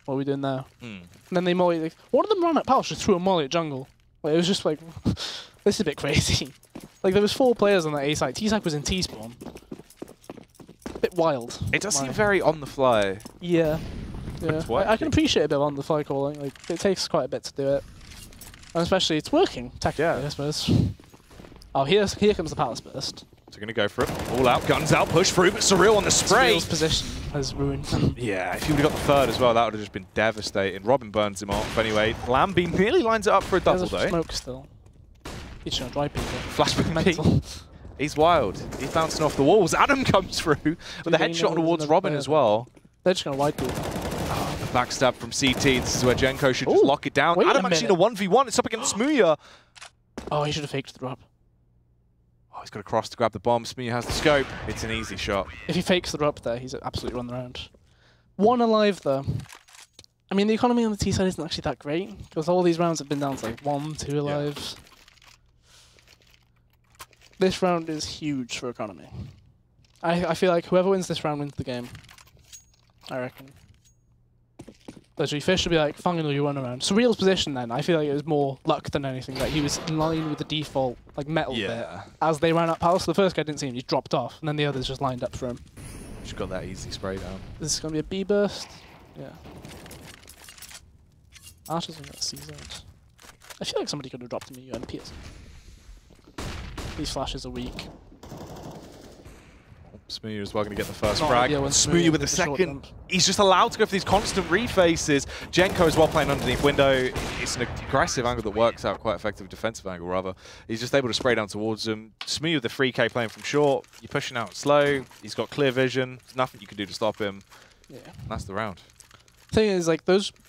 what are we doing now? And then they mollied, like, one of them ran at Palace, just threw a molly at jungle. Like, it was just like, this is a bit crazy. Like, there was 4 players on that A side. T-Sec was in T-spawn. A bit wild. It does seem very on the fly. Yeah. Yeah, I can appreciate a bit on the fly calling. Like, it takes quite a bit to do it. And especially, it's working, technically, I suppose. Oh, here comes the Palace Burst. So going to go for it. All out, guns out, push through, but Surreal on the spray. Surreal's position has ruined them. Yeah, if he would have got the third as well, that would have just been devastating. Robin burns him off anyway. Lamby nearly lines it up for a double, though. Smoke still. He's trying to dry people. Flashback. He's wild. He's bouncing off the walls. Adam comes through with a headshot towards Robin as well. They're just going to wide people. Oh, the backstab from CT. This is where Jenko should just lock it down. Adam actually in a 1v1. It's up against Smooya. Oh, he should have faked the drop. Oh, he's got to cross to grab the bomb. Smooya has the scope. It's an easy shot. If he fakes the drop there, he's absolutely run the round. One alive, though. I mean, the economy on the T side isn't actually that great, because all these rounds have been down to like 1, 2 alives. Yeah. This round is huge for economy. I feel like whoever wins this round wins the game. I reckon. Literally, Fish should be like, finally you run around. Surreal's position then, I feel like it was more luck than anything. That he was in line with the default like metal bit. As they ran up Palace, the first guy didn't see him, he dropped off, and then the others just lined up for him. Just got that easy spray down. This is going to be a B burst. Yeah. Archer's going to get CZ'd. I feel like somebody could have dropped him a UMP or something. These flashes are weak. Smooya as well going to get the first frag. Smooya with the second. He's just allowed to go for these constant refaces. Jenko as well playing underneath window. It's an aggressive angle that works out, quite effective defensive angle rather. He's just able to spray down towards him. Smooya with the 3K playing from short. You're pushing out slow. He's got clear vision. There's nothing you can do to stop him. Yeah. And that's the round. Thing is, like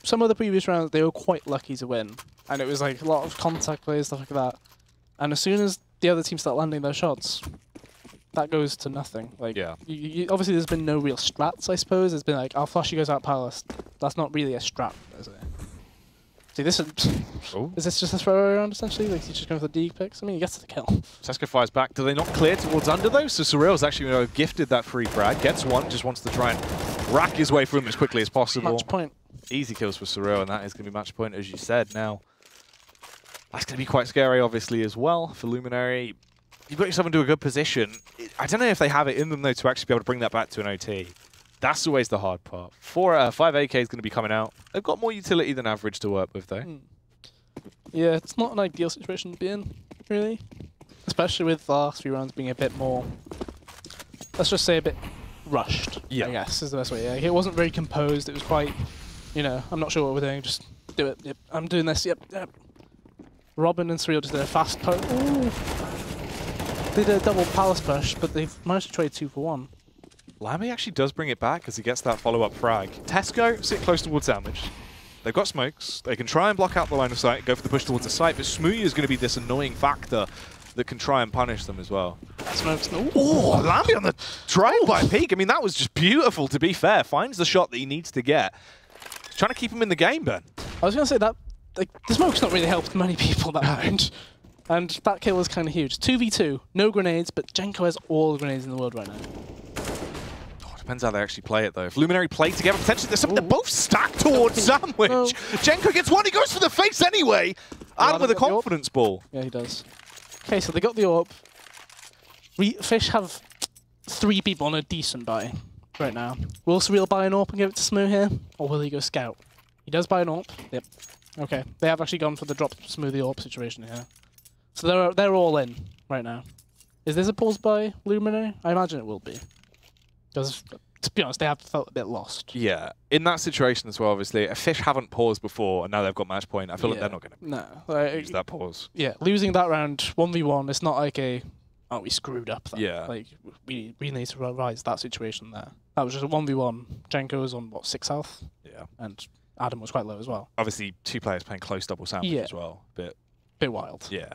some of the previous rounds, they were quite lucky to win. And it was like a lot of contact plays, stuff like that. And as soon as the other team start landing their shots, that goes to nothing. Like, obviously there's been no real strats, I suppose. It's been like, our flash goes out Palace. That's not really a strat, is it? See, this is... Is this just a throw around, essentially? Like, he's just going for the D picks? I mean, he gets the kill. Seska fires back. Do they not clear towards under, though? So Surreal's actually gifted that free frag. Gets one, just wants to try and rack his way through him as quickly as possible. Match point. Easy kills for Surreal, and that is going to be match point, as you said. Now, that's going to be quite scary, obviously, as well for Luminary. You've got yourself into a good position. I don't know if they have it in them, though, to actually be able to bring that back to an OT. That's always the hard part. 5 AK is going to be coming out. They've got more utility than average to work with, though. Yeah, it's not an ideal situation to be in, really. Especially with the last few rounds being a bit more, let's just say a bit rushed, I guess, is the best way. Yeah, it wasn't very composed. It was quite, you know, I'm not sure what we're doing, just do it. Yep, I'm doing this, yep. Robin and Surreal just did a fast push. They did a double Palace push, but they've managed to trade 2 for 1. Lammy actually does bring it back as he gets that follow-up frag. Tesco sit close towards damage. They've got smokes. They can try and block out the line of sight, go for the push towards the site, but Smooya is going to be this annoying factor that can try and punish them as well. Smokes. Oh, Lammy on the trial by Peak. I mean, that was just beautiful, to be fair. Finds the shot that he needs to get. He's trying to keep him in the game, Ben. I was going to say that like, the smoke's not really helped many people that round. And that kill was kind of huge. 2v2, no grenades, but Jenko has all the grenades in the world right now. Oh, depends how they actually play it, though. If Luminary play together, potentially there's something they're both stacked towards Sandwich. No. Jenko gets one, he goes for the face anyway. Adam with a confidence ball. Yeah, he does. Okay, so they got the AWP. Fish have 3 people on a decent buy right now. Will Surreal buy an AWP and give it to Smooth here? Or will he go scout? He does buy an AWP. Yep. Okay, they have actually gone for the drop Smooth the AWP situation here. So they're all in right now. Is this a pause by Luminary? I imagine it will be. Because, to be honest, they have felt a bit lost. Yeah, in that situation as well, obviously. Fish haven't paused before, and now they've got match point. I feel like they're not going to use that pause. Yeah, losing that round 1v1, it's not like a, oh, we screwed up. That. Yeah. Like, we need to rise that situation there. That was just a 1v1. Jenko was on, what, 6 health? Yeah. And Adam was quite low as well. Obviously, 2 players playing close double sandwich as well. Bit wild. Yeah.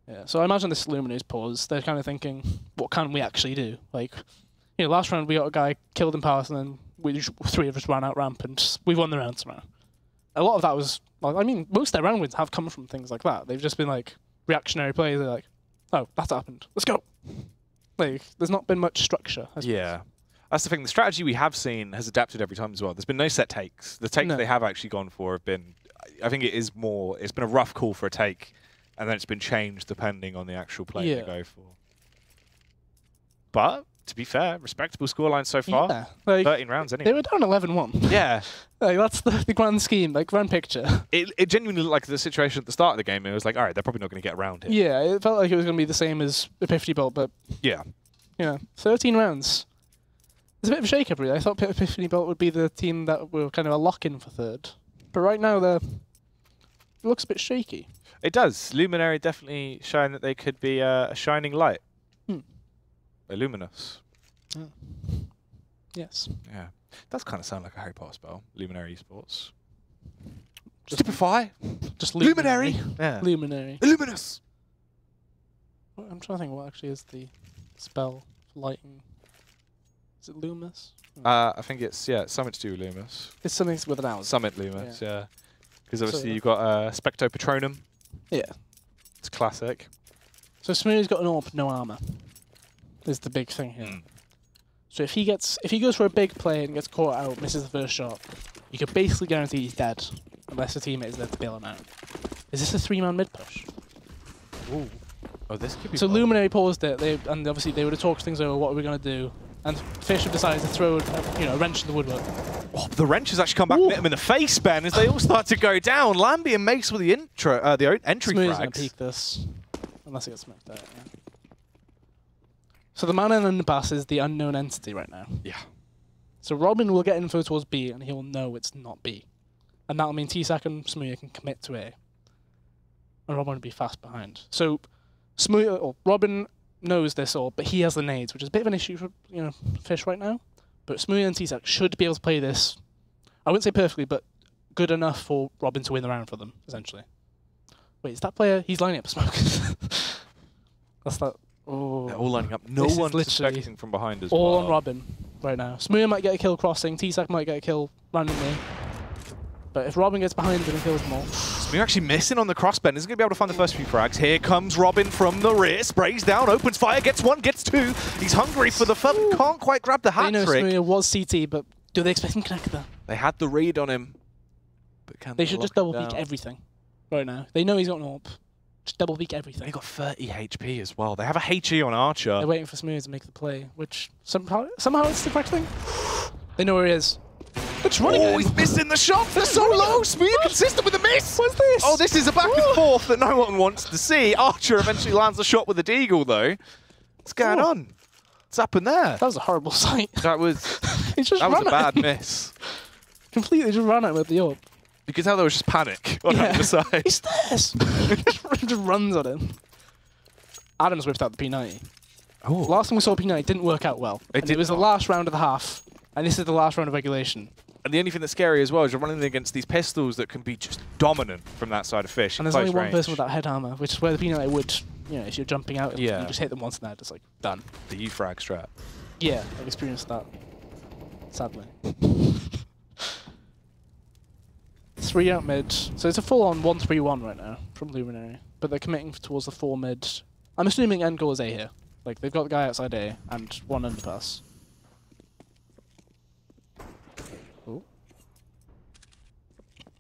Yeah, so I imagine this Luminary's pause. They're kind of thinking, what can we actually do? Like, you know, last round we got a guy killed in Palace, and then 3 of us ran out ramp, and we've won the round somehow. A lot of that was, well, I mean, most of their round wins have come from things like that. They've just been like reactionary plays. They're like, oh, that's happened. Let's go. Like, there's not been much structure. Yeah. That's the thing. The strategy we have seen has adapted every time as well. There's been no set takes. The takes they have actually gone for have been, I think it is more, it's been a rough call for a take. And then it's been changed depending on the actual play they go for. But to be fair, respectable scoreline so far. Yeah, like, 13 rounds anyway. They were down 11-1. Yeah. Like, that's the grand scheme, like grand picture. It genuinely looked like the situation at the start of the game. It was like, all right, they're probably not going to get around here. Yeah, it felt like it was going to be the same as Epiphany Bolt, but Yeah. 13 rounds. It's a bit of a shake-up, really. I thought Epiphany Bolt would be the team that were kind of a lock-in for third. But right now, it looks a bit shaky. It does. Luminary definitely showing that they could be a shining light. A luminous. Yes. Yeah. Does kind of sound like a Harry Potter spell. Luminary esports. Stupefy. Just Luminary. Yeah. Luminary. Illuminous. I'm trying to think what actually is the spell for lighting. Is it Lumus? I think it's, something to do with Lumus. It's something with an owl. Summit Lumus, yeah. Because obviously So, you've got Specto Patronum. Yeah. It's classic. So Smooth's got an AWP, no armor. Is the big thing here. So if he goes for a big play and gets caught out, misses the first shot, you can basically guarantee he's dead, unless the teammate is there to bail him out. Is this a 3-man mid push? Ooh. Oh, this could be So fun. Luminary paused it, and obviously they would have talked things over what we're going to do, and Fish have decided to throw a wrench in the woodwork. Oh, the wrench has actually come back and hit him in the face, Ben, as they all start to go down. Lambie and Mace with the entry Smooth's going frags. to peek this, unless it gets smoked out. Yeah. So the man in the pass is the unknown entity right now. Yeah. So Robin will get info towards B, and he'll know it's not B. And that'll mean T-Sack and Smooya can commit to A. And Robin will be fast behind. So Robin knows this all, but he has the nades, which is a bit of an issue for Fish right now. But Smooya and T-Sack should be able to play this, I wouldn't say perfectly, but good enough for Robin to win the round for them, essentially. Wait, is that player? He's lining up a smoke. That's that. Oh. They're all lining up. No one's suspecting from behind as well. All on Robin right now. Smooya might get a kill crossing, T-Sack might get a kill randomly. But if Robin gets behind them and kills them all... Smooya actually missing on the crossbend. Isn't going to be able to find the first few frags. Here comes Robin from the rear. Sprays down, opens fire, gets one, gets two. He's hungry for the fun. Can't quite grab the hat They know trick. Smooya was CT, but do they expect him to connect there? They had the read on him. But can They should just lock double him peek down? everything right now. They know he's got an AWP. Just double peek everything. They got 30 HP as well. They have a HE on Archer. They're waiting for Smooya to make the play, which somehow it's the correct thing. They know where he is. They're just running at him. He's missing the shot. They're so low. Smooya consistent with the miss. What's this? Oh, this is a back and forth that no one wants to see. Archer eventually lands a shot with the deagle, though. What's going on? What's happened there? That was a horrible sight. That was He just that was ran a at bad him. miss. Completely just ran at him with the AWP. You could tell there was just panic on either side. He's this. Just runs at him. Adams whipped out the P90. Oh. Last time we saw P90 didn't work out well. It It was the last round of the half, and this is the last round of regulation. And the only thing that's scary as well is you're running against these pistols that can be just dominant from that side of Fish. And there's only one person without head armor, which is where the P90 would, if you're jumping out, you just hit them once and they're just like, done. The U-frag strat. Yeah, I've experienced that. Sadly. 3 out mid. So it's a full-on 1-3-1 right now from Luminary. But they're committing towards the 4 mid. I'm assuming end goal is A here. Like, they've got the guy outside A and one underpass. Ooh.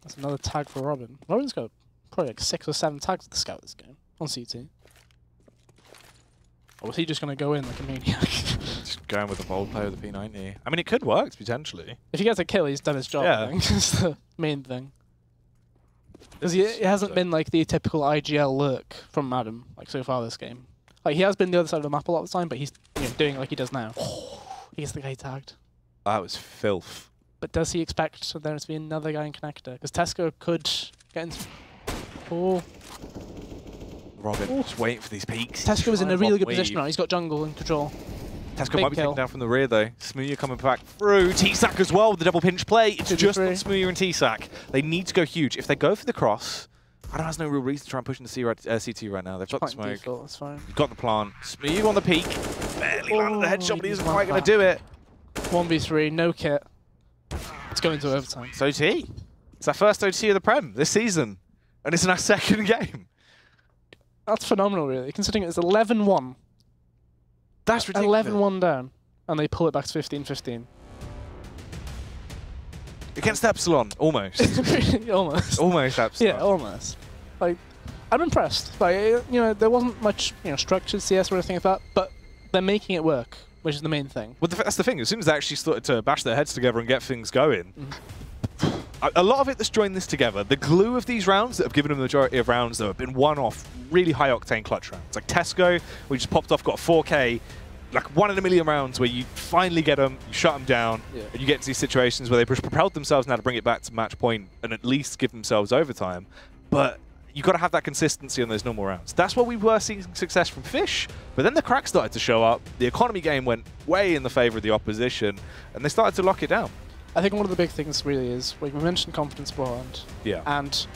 That's another tag for Robin. Robin's got probably like 6 or 7 tags to scout this game on CT. Or was he just going to go in like a maniac? Just going with the bold play with the P90. I mean, it could work, potentially. If he gets a kill, he's done his job, Yeah. I think. That's the main thing. Because it hasn't been like the typical IGL lurk from Adam, like so far this game. Like he has been the other side of the map a lot of the time, but he's doing it like he does now. He gets the guy tagged. That was filth. But does he expect there to be another guy in connector? Because Tesco could get into... Oh. Robin, just waiting for these peaks. Tesco is in a really good wave. position now. He's got jungle in control. Tesco Big might be kill. taken down from the rear though. Smooya coming back through. T-Sack as well with the double pinch play. It's 2v3. just on Smooya and T-Sack. They need to go huge. If they go for the cross, Adam has no real reason to try and push into CT right now. They've got the Quite smoke. default, that's fine. You've got the plant. Smooya on the peak. Barely landed the headshot, but he isn't he's quite going not to do it. 1v3, no kit. It's going to overtime. It's OT. It's our first OT of the Prem this season. And it's in our second game. That's phenomenal, really, considering it's 11-1. That's ridiculous. 11-1 down, and they pull it back to 15-15. Against Epsilon, almost. Almost. Almost Epsilon. Yeah, almost. Like, I'm impressed. Like, there wasn't much, structured CS or anything like that, but they're making it work. which is the main thing. Well, that's the thing. As soon as they actually started to bash their heads together and get things going, a lot of it that's joined this together, the glue of these rounds that have given them the majority of rounds that have been one-off, really high-octane clutch rounds. Like Tesco, we just popped off, got a 4K, like 1 in a million rounds where you finally get them, you shut them down, and you get to these situations where they've propelled themselves now to bring it back to match point and at least give themselves overtime. But you've got to have that consistency on those normal rounds. That's why we were seeing success from Fish, but then the cracks started to show up. The economy game went way in the favor of the opposition, and they started to lock it down. I think one of the big things really is, like we mentioned confidence beforehand, yeah, and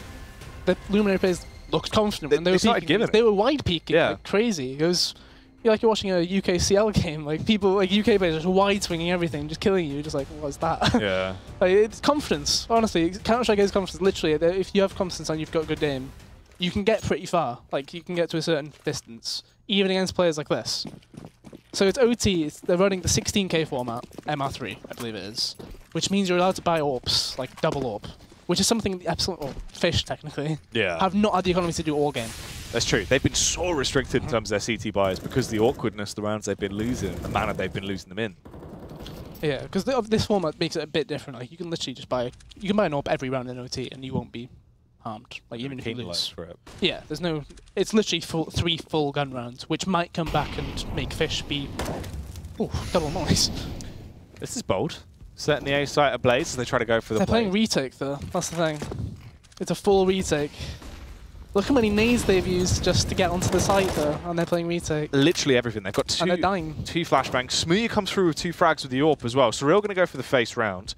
the Luminary players looked confident when they were started peeking. Giving they were wide peeking, yeah, like crazy. It was like you're watching a UKCL game, like people, like UK players just wide swinging everything, just killing you, just like, what's that? Yeah. Like, it's confidence, honestly. Counter-Strike is confidence. Literally, if you have confidence and you've got a good aim, you can get pretty far. Like, you can get to a certain distance, even against players like this. So it's OT, they're running the 16K format, MR3, I believe it is, which means you're allowed to buy AWPs, like double AWP, which is something Fish, technically, have not had the economy to do all game. That's true. They've been so restricted in terms of their CT buys because of the awkwardness of the rounds they've been losing, the manner they've been losing them in. Yeah, because this format makes it a bit different. Like, you can literally just buy an AWP every round in OT and you won't be harmed. Like, even if you lose. For it. Yeah, there's no. It's literally 3 full gun rounds, which might come back and make Fish be. Ooh, double mollies. This is bold. Setting the A site ablaze as they try to go for the They're playing retake though. That's the thing. It's a full retake. Look how many nades they've used just to get onto the site though, and they're playing retake. Literally everything. They've got and they're dying. 2 flashbangs. Smoothie comes through with 2 frags with the AWP as well. So we're all going to go for the face round.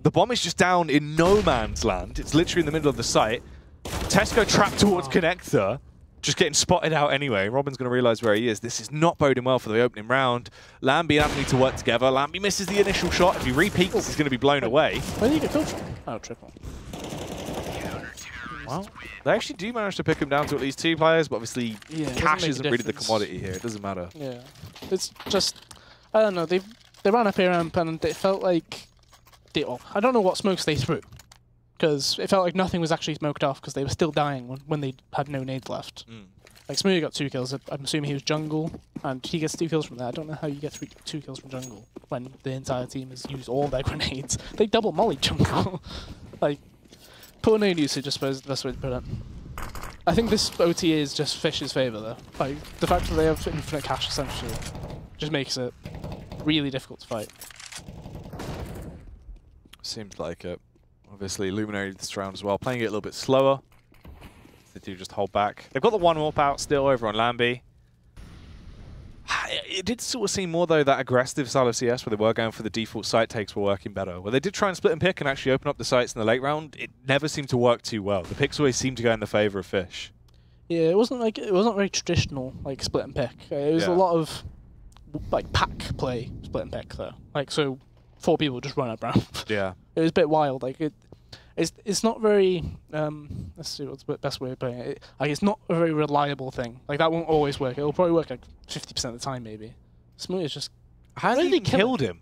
The bomb is just down in no man's land. It's literally in the middle of the site. Tesco trapped towards connector, just getting spotted out anyway. Robin's going to realise where he is. This is not boding well for the opening round. Lambie and Adam need to work together. Lambie misses the initial shot. If he repeats, he's going to be blown away. Where did he get killed from? Oh, triple. Well, they actually do manage to pick him down to at least 2 players, but obviously cash isn't really the commodity here. It doesn't matter. Yeah, it's just, I don't know, they ran up here and it felt like, I don't know what smokes they threw, because it felt like nothing was actually smoked off because they were still dying when they had no nades left. Like Smoothie got 2 kills, I'm assuming he was jungle, and he gets 2 kills from there. I don't know how you get 2 kills from jungle when the entire team has used all their grenades. They double molly jungle. Like, poor nade usage, I suppose, is the best way to put it. I think this OT is just Fish's favour, though. Like, the fact that they have infinite cash, essentially, just makes it really difficult to fight. Seems like it. Obviously, Luminary this round as well, playing it a little bit slower. They do just hold back. They've got the 1 AWP out still over on Lambie. It did sort of seem more, though, that aggressive style of CS where they were going for the default site takes were working better. Where they did try and split and pick and actually open up the sites in the late round, it never seemed to work too well. The picks always seemed to go in the favour of Fish. Yeah, it wasn't very traditional, like, split and pick. It was a lot of, like, pack play split and pick, though. Like, so 4 people just run up round. Yeah. It was a bit wild. Like, it's not very, let's see what's the best way of putting it. Like, it's not a very reliable thing. Like, that won't always work. It'll probably work like 50% of the time, maybe. Smoothie is just... How did he killed him?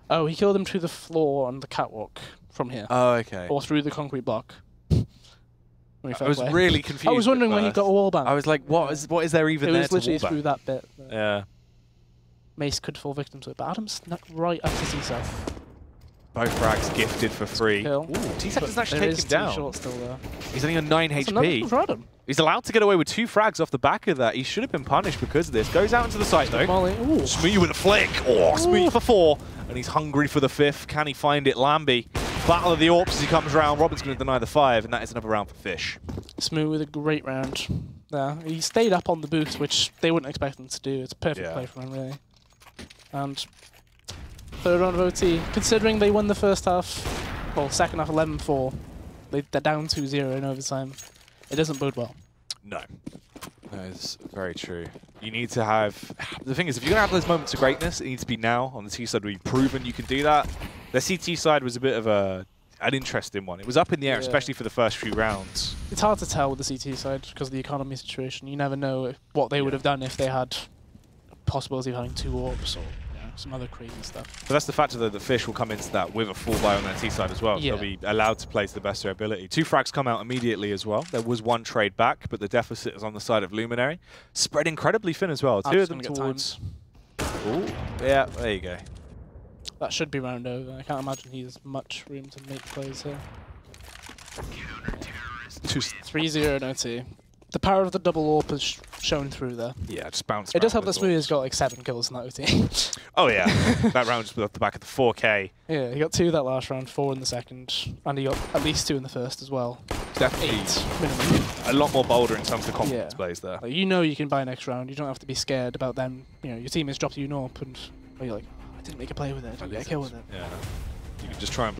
Oh, he killed him through the floor on the catwalk from here. Oh, okay. Or through the concrete block. I was really confused. I was wondering when he got a wallbang. I was like, what is there even there to It was literally through that bit. Yeah. Mace could fall victim to it, but Adam snuck right up to T-Sec. Both frags gifted for free. T-Sec doesn't actually take him down. Short still there. He's only on 9 HP. For Adam. He's allowed to get away with 2 frags off the back of that. He should have been punished because of this. Goes out into the site though. Smoothie with a flick. Oh, Smoothie for 4. And he's hungry for the 5th. Can he find it? Lambie. Battle of the AWPs as he comes round. Robin's going to deny the 5, and that is another round for Fish. Smoothie with a great round there. He stayed up on the boost, which they wouldn't expect him to do. It's a perfect play from him, really. And 3rd round of OT. Considering they won the first half, well, second half 11-4, they're down 2-0 in overtime. It doesn't bode well. No. That is very true. You need to have... The thing is, if you're going to have those moments of greatness, it needs to be now. On the T side, where you've proven you can do that. The CT side was a bit of an interesting one. It was up in the air, especially for the first few rounds. It's hard to tell with the CT side because of the economy situation. You never know what they would have done if they had a possibility of having 2 AWPs or some other crazy stuff. But that's the factor that the Fish will come into that with a full buy on their T side as well. They'll be allowed to play to the best of their ability. 2 frags come out immediately as well. There was 1 trade back, but the deficit is on the side of Luminary. Spread incredibly thin as well. 2 of them towards... Ooh, yeah, there you go. That should be round over. I can't imagine he has much room to make plays here. 3-0 no T. The power of the double AWP is shown through there. Yeah, just bounce. It does help that Smoothie's got like 7 kills in that OT. Oh yeah, that round just off the back of the 4K. Yeah, he got 2 that last round, 4 in the second, and he got at least 2 in the first as well. Definitely 8 minimum. a lot more bolder in terms of the confidence plays there. Like, you know you can buy next round. You don't have to be scared about them. You know, your team has dropped you an AWP and you're like, oh, I didn't make a play with it. I didn't get a kill with it. Yeah, you can just try and